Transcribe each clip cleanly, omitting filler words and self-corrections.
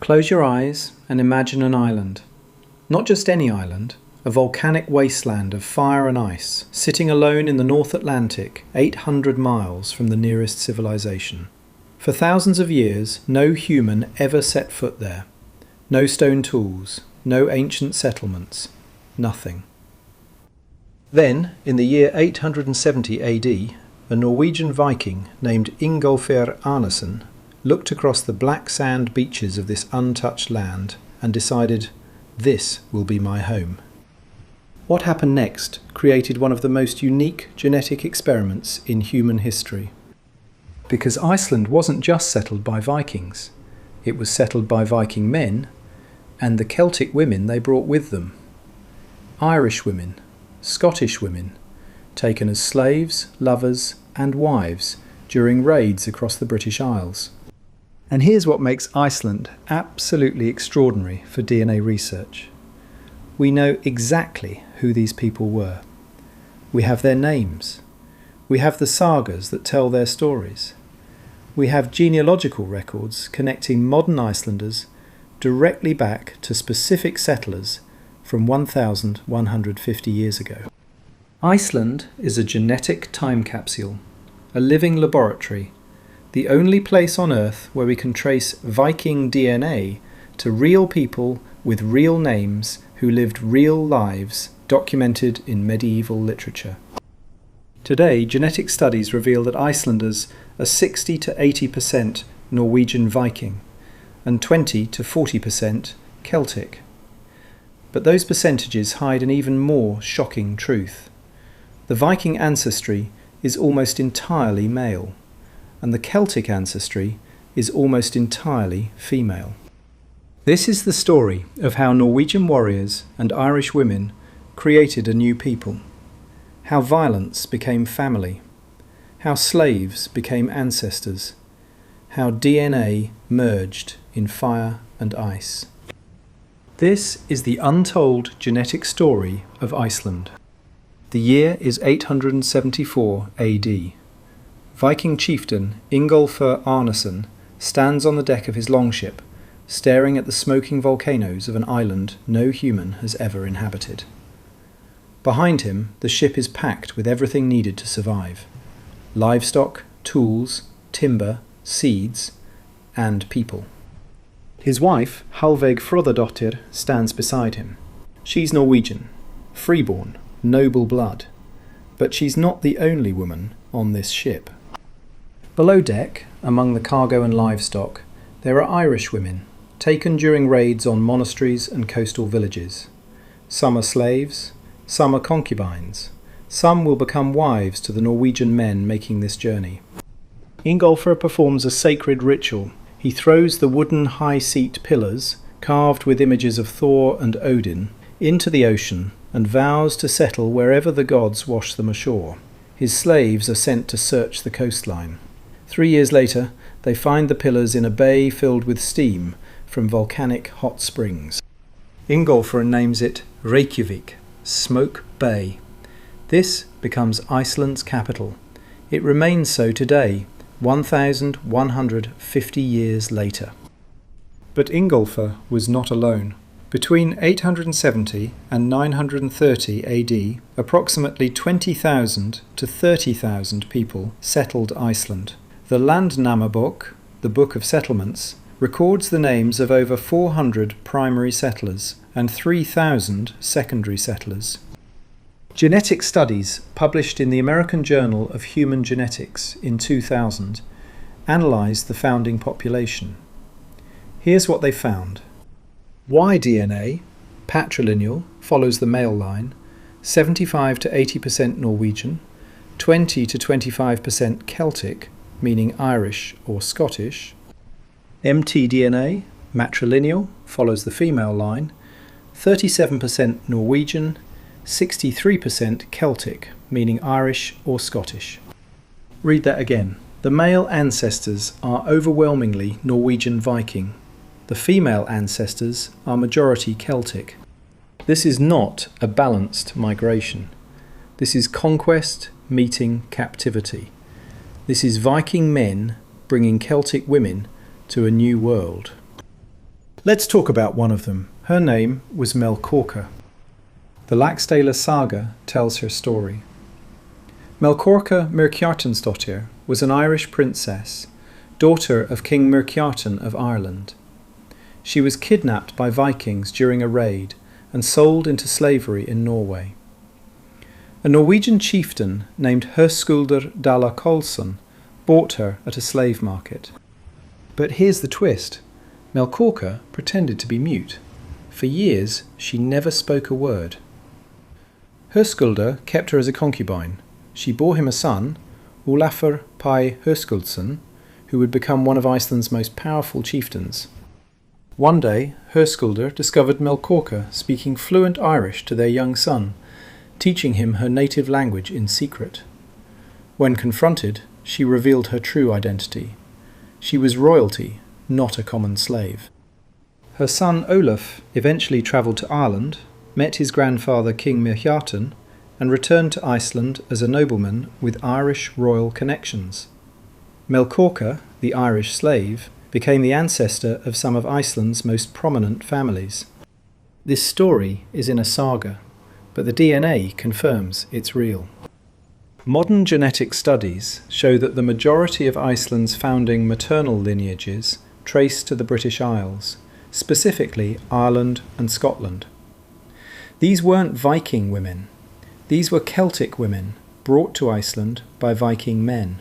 Close your eyes and imagine an island. Not just any island, a volcanic wasteland of fire and ice, sitting alone in the North Atlantic, 800 miles from the nearest civilization. For thousands of years, no human ever set foot there. No stone tools, no ancient settlements, nothing. Then, in the year 870 AD, a Norwegian Viking named Ingólfr Arnarson looked across the black sand beaches of this untouched land and decided, this will be my home. What happened next created one of the most unique genetic experiments in human history. Because Iceland wasn't just settled by Vikings, it was settled by Viking men and the Celtic women they brought with them. Irish women, Scottish women, taken as slaves, lovers and wives during raids across the British Isles. And here's what makes Iceland absolutely extraordinary for DNA research. We know exactly who these people were. We have their names. We have the sagas that tell their stories. We have genealogical records connecting modern Icelanders directly back to specific settlers from 1,150 years ago. Iceland is a genetic time capsule, a living laboratory, the only place on Earth where we can trace Viking DNA to real people with real names who lived real lives documented in medieval literature. Today, genetic studies reveal that Icelanders are 60 to 80% Norwegian Viking and 20 to 40% Celtic. But those percentages hide an even more shocking truth. The Viking ancestry is almost entirely male, and the Celtic ancestry is almost entirely female. This is the story of how Norwegian warriors and Irish women created a new people, how violence became family, how slaves became ancestors, how DNA merged in fire and ice. This is the untold genetic story of Iceland. The year is 874 AD. Viking chieftain Ingólfr Arnarson stands on the deck of his longship, staring at the smoking volcanoes of an island no human has ever inhabited. Behind him, the ship is packed with everything needed to survive: livestock, tools, timber, seeds, and people. His wife, Halveig Frodadóttir, stands beside him. She's Norwegian, freeborn, noble blood, but she's not the only woman on this ship. Below deck, among the cargo and livestock, there are Irish women, taken during raids on monasteries and coastal villages. Some are slaves, some are concubines, some will become wives to the Norwegian men making this journey. Ingólfr performs a sacred ritual. He throws the wooden high seat pillars, carved with images of Thor and Odin, into the ocean and vows to settle wherever the gods wash them ashore. His slaves are sent to search the coastline. 3 years later, they find the pillars in a bay filled with steam from volcanic hot springs. Ingólfr names it Reykjavík, Smoke Bay. This becomes Iceland's capital. It remains so today, 1,150 years later. But Ingólfr was not alone. Between 870 and 930 AD, approximately 20,000 to 30,000 people settled Iceland. The Landnámabók, the Book of Settlements, records the names of over 400 primary settlers and 3,000 secondary settlers. Genetic studies published in the American Journal of Human Genetics in 2000 analysed the founding population. Here's what they found. Y DNA, patrilineal, follows the male line, 75 to 80% Norwegian, 20 to 25% Celtic, meaning Irish or Scottish. mtDNA, matrilineal, follows the female line, 37% Norwegian, 63% Celtic, meaning Irish or Scottish. Read that again. The male ancestors are overwhelmingly Norwegian Viking. The female ancestors are majority Celtic. This is not a balanced migration. This is conquest meeting captivity. This is Viking men bringing Celtic women to a new world. Let's talk about one of them. Her name was Melkorka. The Laxdæla saga tells her story. Melkorka Melkjartansdóttir was an Irish princess, daughter of King Melkjartan of Ireland. She was kidnapped by Vikings during a raid and sold into slavery in Norway. A Norwegian chieftain named Höskuldr Dala Kolsson bought her at a slave market. But here's the twist. Melkorka pretended to be mute. For years, she never spoke a word. Höskuldr kept her as a concubine. She bore him a son, Olafur Pi Höskuldsson, who would become one of Iceland's most powerful chieftains. One day, Höskuldr discovered Melkorka speaking fluent Irish to their young son, teaching him her native language in secret. When confronted, she revealed her true identity. She was royalty, not a common slave. Her son Olaf eventually travelled to Ireland, met his grandfather King Melkjartan, and returned to Iceland as a nobleman with Irish royal connections. Melkorka, the Irish slave, became the ancestor of some of Iceland's most prominent families. This story is in a saga, but the DNA confirms it's real. Modern genetic studies show that the majority of Iceland's founding maternal lineages trace to the British Isles, specifically Ireland and Scotland. These weren't Viking women. These were Celtic women brought to Iceland by Viking men.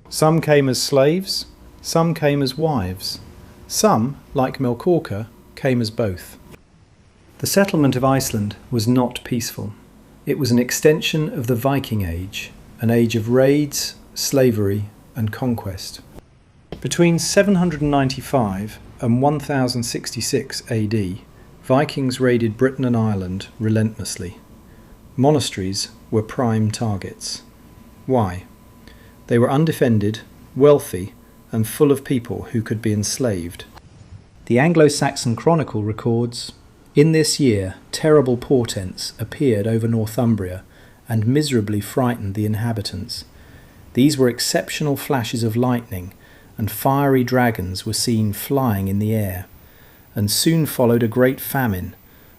Some came as slaves, some came as wives. Some, like Melkorka, came as both. The settlement of Iceland was not peaceful. It was an extension of the Viking Age, an age of raids, slavery, and conquest. Between 795 and 1066 AD, Vikings raided Britain and Ireland relentlessly. Monasteries were prime targets. Why? They were undefended, wealthy, and full of people who could be enslaved. The Anglo-Saxon Chronicle records, "In this year terrible portents appeared over Northumbria and miserably frightened the inhabitants. These were exceptional flashes of lightning, and fiery dragons were seen flying in the air. And soon followed a great famine,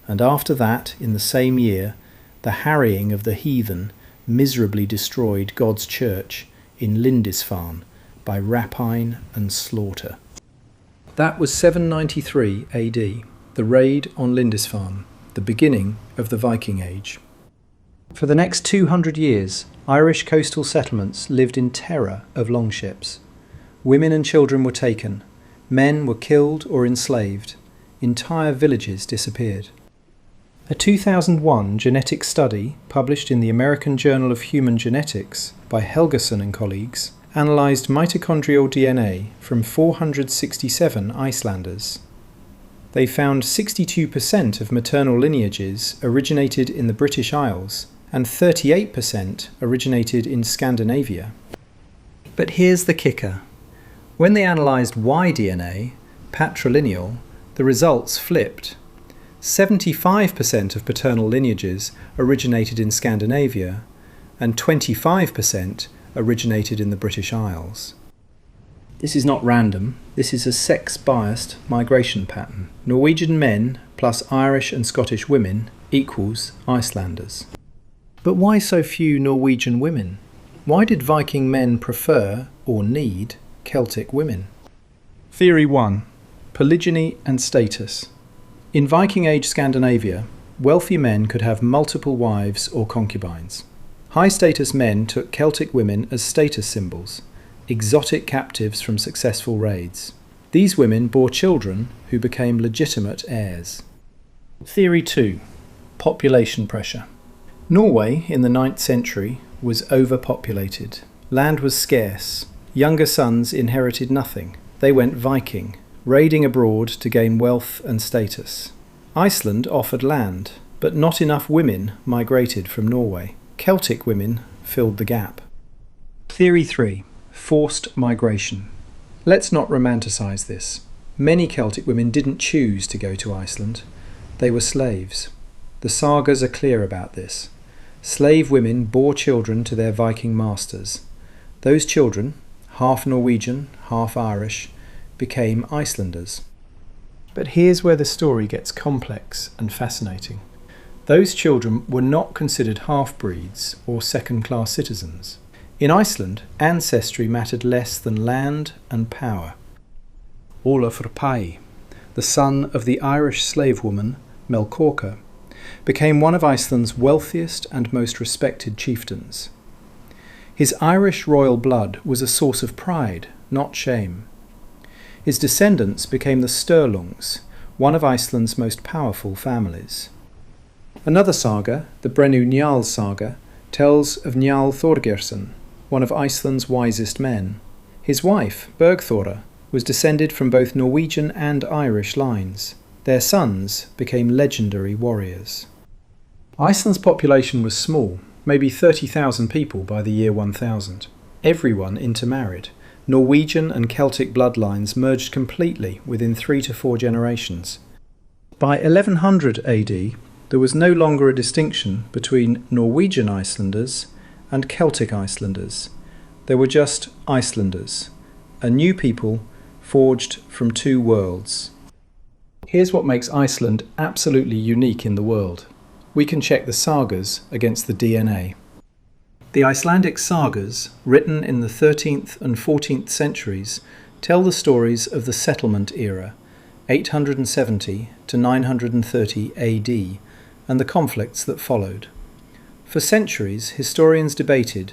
and after that, in the same year, the harrying of the heathen miserably destroyed God's church in Lindisfarne by rapine and slaughter." That was 793 AD, the raid on Lindisfarne, the beginning of the Viking Age. For the next 200 years, Irish coastal settlements lived in terror of longships. Women and children were taken, men were killed or enslaved, entire villages disappeared. A 2001 genetic study published in the American Journal of Human Genetics by Helgason and colleagues analysed mitochondrial DNA from 467 Icelanders. They found 62% of maternal lineages originated in the British Isles and 38% originated in Scandinavia. But here's the kicker. When they analysed Y DNA, patrilineal, the results flipped. 75% of paternal lineages originated in Scandinavia, and 25% originated in the British Isles. This is not random, this is a sex-biased migration pattern. Norwegian men plus Irish and Scottish women equals Icelanders. But why so few Norwegian women? Why did Viking men prefer, or need, Celtic women? Theory 1. Polygyny and status. In Viking Age Scandinavia, wealthy men could have multiple wives or concubines. High-status men took Celtic women as status symbols, exotic captives from successful raids. These women bore children who became legitimate heirs. Theory 2. Population pressure. Norway, in the 9th century, was overpopulated. Land was scarce. Younger sons inherited nothing. They went Viking, raiding abroad to gain wealth and status. Iceland offered land, but not enough women migrated from Norway. Celtic women filled the gap. Theory 3. Forced migration. Let's not romanticize this. Many Celtic women didn't choose to go to Iceland. They were slaves. The Sagas are clear about this. Slave women bore children to their Viking masters. Those children, half Norwegian, half Irish, became Icelanders. But here's where the story gets complex and fascinating. Those children were not considered half-breeds or second-class citizens. In Iceland, ancestry mattered less than land and power. Ingólfr Arnarson, the son of the Irish slave woman Melkorka, became one of Iceland's wealthiest and most respected chieftains. His Irish royal blood was a source of pride, not shame. His descendants became the Sturlungs, one of Iceland's most powerful families. Another saga, the Brennu Njal saga, tells of Njal Thorgeirsson, one of Iceland's wisest men. His wife, Bergthora, was descended from both Norwegian and Irish lines. Their sons became legendary warriors. Iceland's population was small, maybe 30,000 people by the year 1000. Everyone intermarried. Norwegian and Celtic bloodlines merged completely within 3 to 4 generations. By 1100 AD, there was no longer a distinction between Norwegian Icelanders and Celtic Icelanders. There were just Icelanders, a new people forged from two worlds. Here's what makes Iceland absolutely unique in the world. We can check the sagas against the DNA. The Icelandic sagas, written in the 13th and 14th centuries, tell the stories of the settlement era, 870 to 930 AD, and the conflicts that followed. For centuries, historians debated,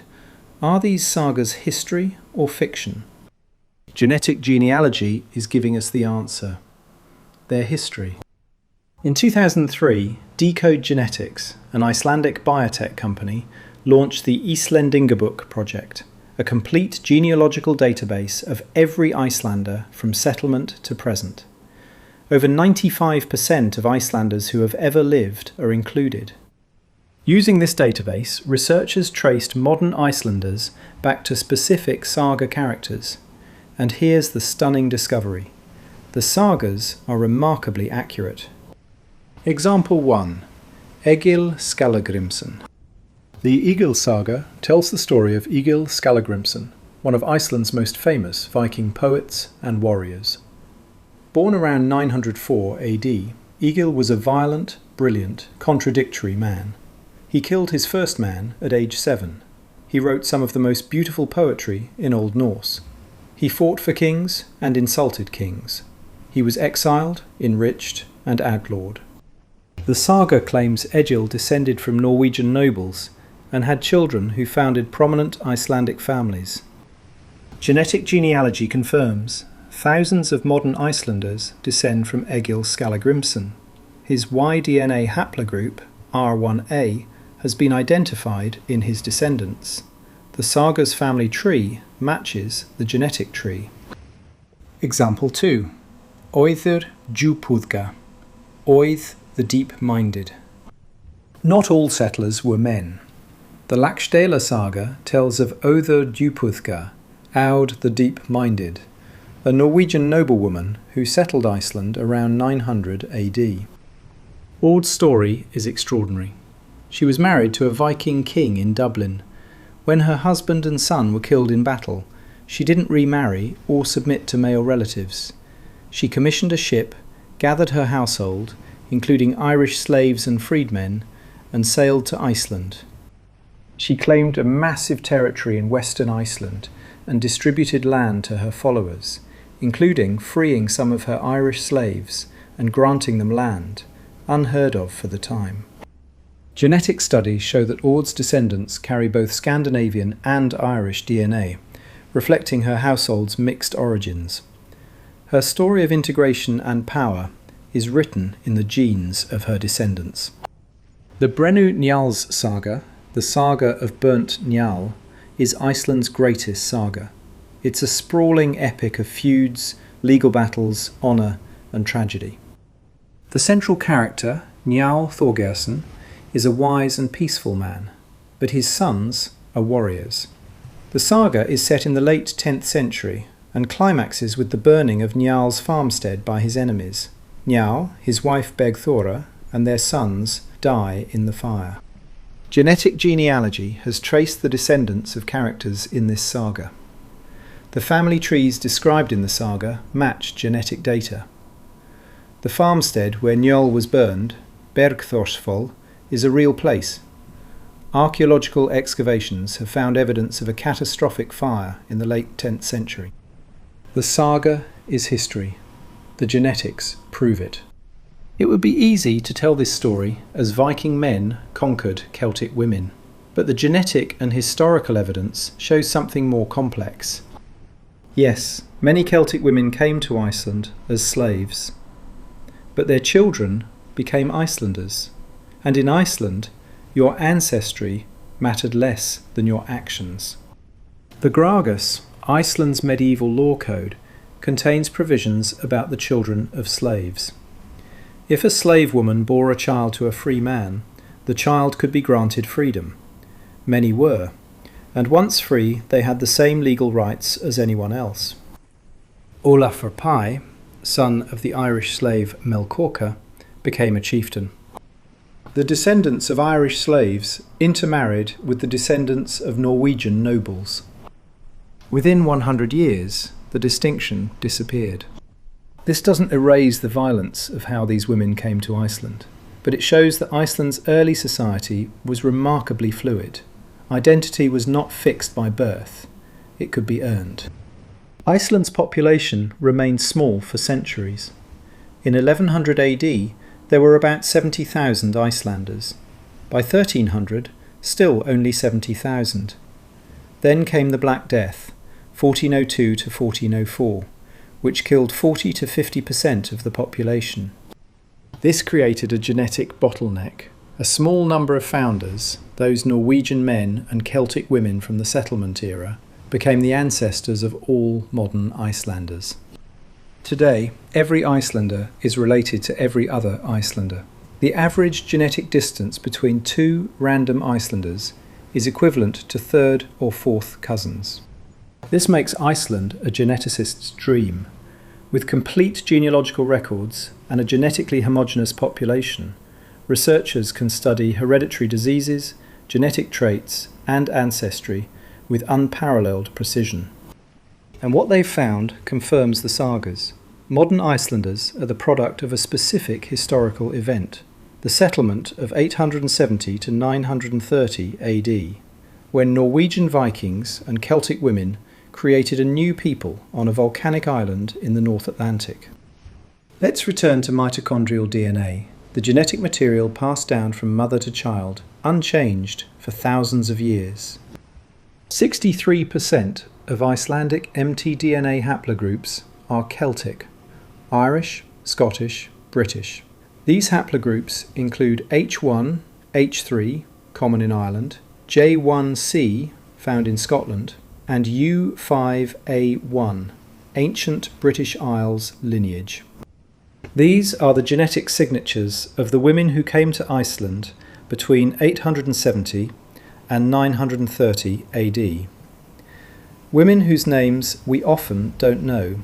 are these sagas history or fiction? Genetic genealogy is giving us the answer. They're history. In 2003, Decode Genetics, an Icelandic biotech company, launched the Icelandingabók project, a complete genealogical database of every Icelander from settlement to present. Over 95% of Icelanders who have ever lived are included. Using this database, researchers traced modern Icelanders back to specific saga characters. And here's the stunning discovery. The sagas are remarkably accurate. Example 1. Egil Skallagrimsson. The Egil saga tells the story of Egil Skallagrimsson, one of Iceland's most famous Viking poets and warriors. Born around 904 AD, Egil was a violent, brilliant, contradictory man. He killed his first man at age 7. He wrote some of the most beautiful poetry in Old Norse. He fought for kings and insulted kings. He was exiled, enriched, and outlawed. The saga claims Egil descended from Norwegian nobles and had children who founded prominent Icelandic families. Genetic genealogy confirms thousands of modern Icelanders descend from Egil Skallagrimsson. His Y-DNA haplogroup, R1a, has been identified in his descendants. The saga's family tree matches the genetic tree. Example 2. Oiður djúpúðga. Oið, the deep-minded. Not all settlers were men. The Laxdæla saga tells of Oiður djúpúðga, Aud the deep-minded, a Norwegian noblewoman who settled Iceland around 900 AD. Aud's story is extraordinary. She was married to a Viking king in Dublin. When her husband and son were killed in battle, she didn't remarry or submit to male relatives. She commissioned a ship, gathered her household, including Irish slaves and freedmen, and sailed to Iceland. She claimed a massive territory in western Iceland and distributed land to her followers, including freeing some of her Irish slaves and granting them land, unheard of for the time. Genetic studies show that Aud's descendants carry both Scandinavian and Irish DNA, reflecting her household's mixed origins. Her story of integration and power is written in the genes of her descendants. The Brennu Njal's saga, the saga of Burnt Njal, is Iceland's greatest saga. It's a sprawling epic of feuds, legal battles, honour and tragedy. The central character, Njal Thorgeirsson, is a wise and peaceful man, but his sons are warriors. The saga is set in the late 10th century and climaxes with the burning of Njal's farmstead by his enemies. Njal, his wife Bergthora, and their sons die in the fire. Genetic genealogy has traced the descendants of characters in this saga. The family trees described in the saga match genetic data. The farmstead where Njál was burned, Bergþórsfell, is a real place. Archaeological excavations have found evidence of a catastrophic fire in the late 10th century. The saga is history. The genetics prove it. It would be easy to tell this story as Viking men conquered Celtic women, but the genetic and historical evidence shows something more complex. Yes, many Celtic women came to Iceland as slaves, but their children became Icelanders, and in Iceland, your ancestry mattered less than your actions. The Gragas, Iceland's medieval law code, contains provisions about the children of slaves. If a slave woman bore a child to a free man, the child could be granted freedom. Many were, and once free, they had the same legal rights as anyone else. Olafur Pie, son of the Irish slave Melkorka, became a chieftain. The descendants of Irish slaves intermarried with the descendants of Norwegian nobles. Within 100 years, the distinction disappeared. This doesn't erase the violence of how these women came to Iceland, but it shows that Iceland's early society was remarkably fluid. Identity was not fixed by birth, it could be earned. Iceland's population remained small for centuries. In 1100 AD, there were about 70,000 Icelanders. By 1300, still only 70,000. Then came the Black Death, 1402 to 1404, which killed 40 to 50% of the population. This created a genetic bottleneck. A small number of founders, those Norwegian men and Celtic women from the settlement era, became the ancestors of all modern Icelanders. Today, every Icelander is related to every other Icelander. The average genetic distance between two random Icelanders is equivalent to third or fourth cousins. This makes Iceland a geneticist's dream. With complete genealogical records and a genetically homogeneous population, researchers can study hereditary diseases, genetic traits, and ancestry with unparalleled precision. And what they've found confirms the sagas. Modern Icelanders are the product of a specific historical event, the settlement of 870 to 930 AD, when Norwegian Vikings and Celtic women created a new people on a volcanic island in the North Atlantic. Let's return to mitochondrial DNA, the genetic material passed down from mother to child, unchanged for thousands of years. 63% of Icelandic mtDNA haplogroups are Celtic, Irish, Scottish, British. These haplogroups include H1, H3, common in Ireland, J1C, found in Scotland, and U5A1, ancient British Isles lineage. These are the genetic signatures of the women who came to Iceland between 870 and 930 AD. Women whose names we often don't know.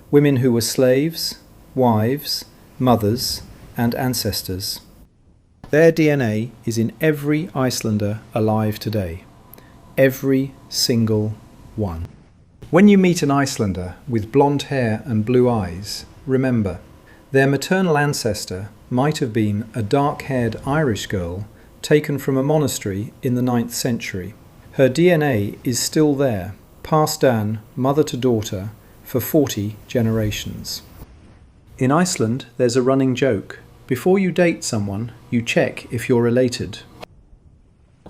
Women who were slaves, wives, mothers, and ancestors. Their DNA is in every Icelander alive today. Every single one. When you meet an Icelander with blonde hair and blue eyes, remember, their maternal ancestor might have been a dark-haired Irish girl taken from a monastery in the 9th century. Her DNA is still there, passed down mother to daughter for 40 generations. In Iceland, there's a running joke. Before you date someone, you check if you're related.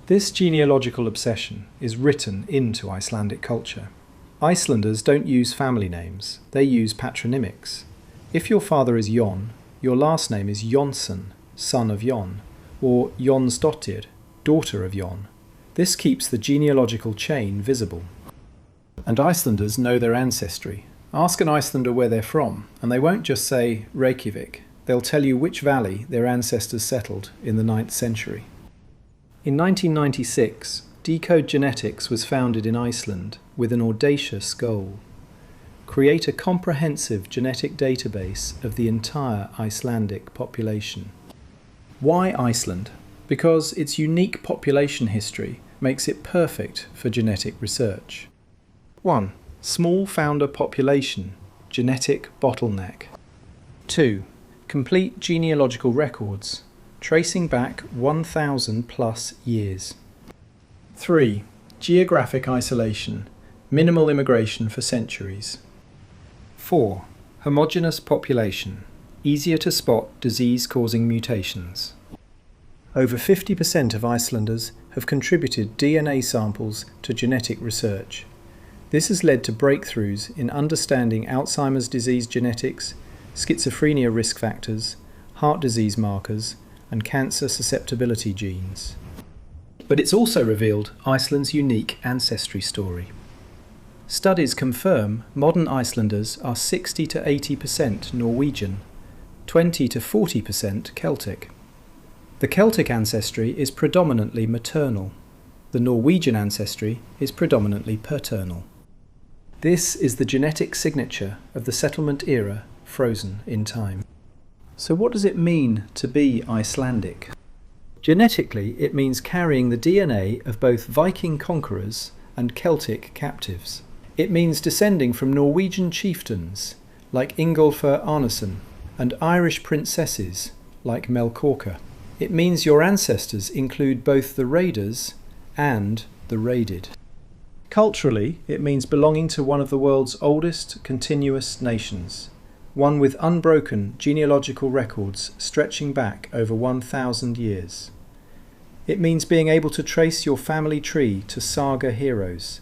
This genealogical obsession is written into Icelandic culture. Icelanders don't use family names, they use patronymics. If your father is Jon, your last name is Jonsson, son of Jon, or Jonsdottir, daughter of Jon. This keeps the genealogical chain visible. And Icelanders know their ancestry. Ask an Icelander where they're from, and they won't just say Reykjavík. They'll tell you which valley their ancestors settled in the 9th century. In 1996, Decode Genetics was founded in Iceland with an audacious goal: create a comprehensive genetic database of the entire Icelandic population. Why Iceland? Because its unique population history makes it perfect for genetic research. 1. Small founder population, genetic bottleneck. 2. Complete genealogical records, tracing back 1,000 plus years. 3. Geographic isolation, minimal immigration for centuries. 4. Homogeneous population, easier to spot disease-causing mutations. Over 50% of Icelanders have contributed DNA samples to genetic research. This has led to breakthroughs in understanding Alzheimer's disease genetics, schizophrenia risk factors, heart disease markers, and cancer susceptibility genes. But it's also revealed Iceland's unique ancestry story. Studies confirm modern Icelanders are 60 to 80% Norwegian, 20 to 40% Celtic. The Celtic ancestry is predominantly maternal. The Norwegian ancestry is predominantly paternal. This is the genetic signature of the settlement era frozen in time. So what does it mean to be Icelandic? Genetically, it means carrying the DNA of both Viking conquerors and Celtic captives. It means descending from Norwegian chieftains like Ingólfr Arnarson and Irish princesses like Melkorka. It means your ancestors include both the raiders and the raided. Culturally, it means belonging to one of the world's oldest continuous nations, one with unbroken genealogical records stretching back over 1,000 years. It means being able to trace your family tree to saga heroes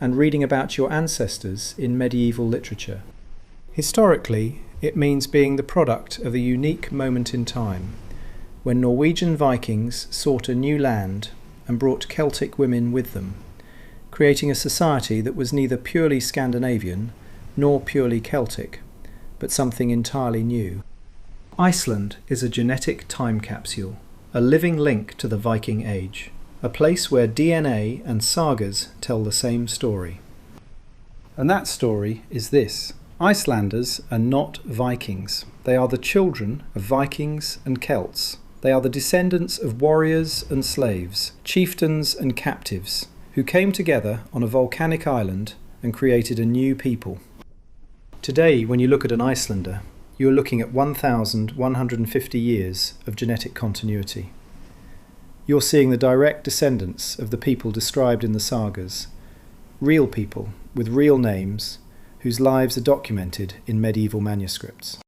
and reading about your ancestors in medieval literature. Historically, it means being the product of a unique moment in time, when Norwegian Vikings sought a new land and brought Celtic women with them, creating a society that was neither purely Scandinavian nor purely Celtic, but something entirely new. Iceland is a genetic time capsule, a living link to the Viking Age, a place where DNA and sagas tell the same story. And that story is this: Icelanders are not Vikings. They are the children of Vikings and Celts. They are the descendants of warriors and slaves, chieftains and captives, who came together on a volcanic island and created a new people. Today, when you look at an Icelander, you are looking at 1,150 years of genetic continuity. You're seeing the direct descendants of the people described in the sagas, real people with real names, whose lives are documented in medieval manuscripts.